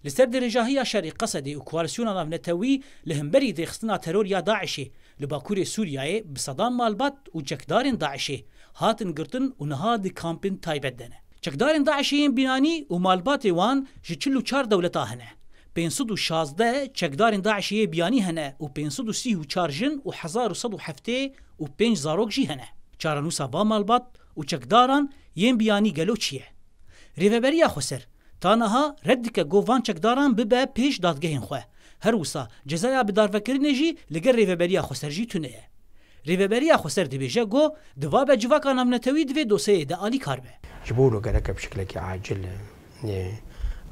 لسر درجاهية شرق قصدي وكواليسيون نافنتوي لهمبري ديخستنا ترور يا داعشي لباكوري سوريا بصدام مالبات وچكدارين داعشي هاتن قرتن ونهاد كامبين تايبدنه چكدارين داعشيين بناني ومالبات وان جچلو 4 دولتا هنه 516 چكدارين داعشي بياني هنه و 534 جن و 1107 و 5 زاروك جي هنه چارنوسا با مالبات و چكداران ين بياني گلو چيه ريفبريا خسر تانها ردك گووان چكداران ببه پیش دادگهين خواه هر وسا جزايا بدارفكرين جي لگر ريفبريا خسر جي تونه ريفبريا خسر دبيجه گو دوابه جواكا نامنتوي دوي دوسيه دا آلي كاربه جبولو قالك بشكل عاجل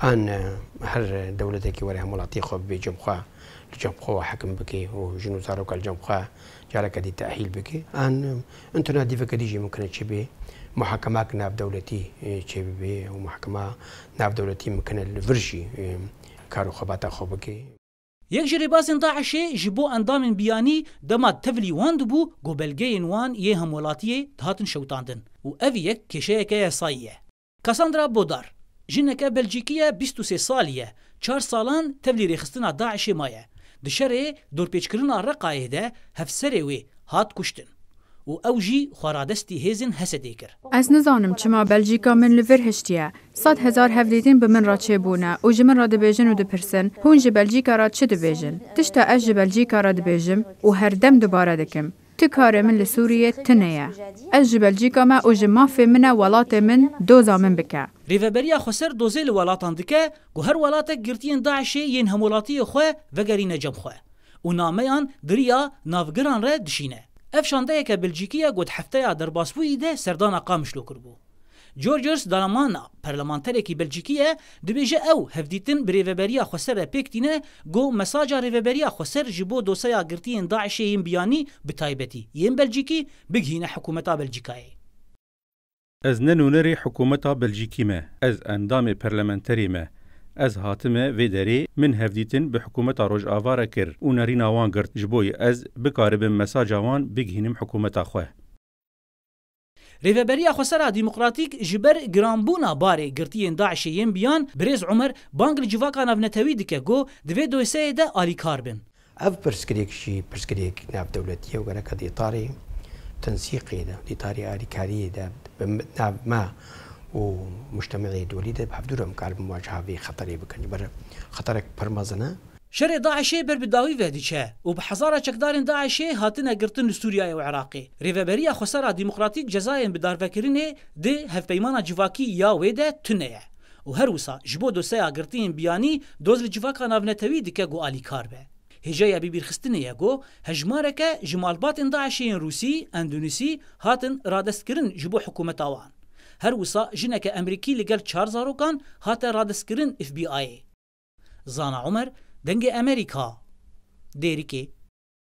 ان هر دولتك ولا ملاطي خو بجم خو لجم خو حكم بكي وجنو زاروك الجم خو جالك دي تأهيل بكي ان انتو نادي فكديجي ممكن تشبي محاكمات ناف دولتي تشبي ومحكمة ناف دولتي ممكن الفرشي كارو خباتا خو بكي یک جریبازن داعشی جبو اندام بیانی دماد تفلی وان دبو گوبلگین وان یه همولاتیه دهاتن شوتاندن و اوی یک کشه که سایه. کاساندرا بودار جنک بلژیکیه 23 سالیه 4 سالان تفلی ریخستنا داعشی مایه دشره دورپیچکرنا رقایه ده هفسره وی هات کشتن و اوجی خوارادستی هزن حسدی کر. از نزانم چما بلژیکا من لور هشتیه 100,000 هفلیدین به من را چه بونه و جمن را دبیجن و دپرسن هون جی بلژیکا را چه دبیجن تشتا از جی بلژیکا را دبیجم و هر دم دوباره دکم تو کار من لسوریه تنیه از جی بلژیکا ما او جمافی من ولات من دوزا من بکه ریفبریا خسر دوزه لولاتان دکه گو هر ولات گرتین داعشی ین همولاتی خواه وگری نجم خواه و نامیان دریا نافگران را دشینه افشانده که بلژیکیه گود هفته درباسبویی ده سردان اقامش لو کربو. جورجرس دارمانا پرلمانتره کی بلژیکیه دبیجه او هفدیتن بریوبریا خسر پیکتینه گو مساجا ریوبریا خسر جبو دوسیا گرتین داعش یم بیانی بتایبتی یم بلژیکی بگهینه حکومتا بلژیکای. از ننونری حکومتا بلژیکی ما از اندام پرلمانتری ما از هاتمه و دری من هفدیتن به حکومت روج آواره کر و نری نوان گرت جبوی از بکاربن مساجوان بگهینم حکومت خواه. ریوبریا خسر دموکراتیک جبر گرانبونا باره گرتین داعش یم بیان برز عمر بانگل جواکا نافنتوی دکه گو دوی دوسه ده آلی کاربن. اف برسکریک شی برسکریک ناف دولتیه و گرک دی طاری تنسیقی ده دی طاری آلی کاری ده ناف ما ومجتمعي دولي ده بحفدورهم قالب مواجهة في خطري بكن بر خطرك برمزنا شر داعشي بربداوي فديچه وبحزاره چكدارين داعشي هاتنا قرتن سوريا وعراقي ريفبريا خسارة ديمقراطيك جزائن بدارفكرينه ده هفبيمانا جواكي يا ويده تنيه وهروسا جبو دوسيا قرتين بياني دوزل جواكا نافنتوي دكه جو آلي كاربه هجايا بيبير خستنه يگو هجمارك جمالبات داعشين روسي اندونيسي هاتن رادستكرن جبو حكومت اوان هر وسا جنك امريكي لقل 4 زاروكان هاتا رادسكرن FBI زانا عمر دنگ امريكا ديريكي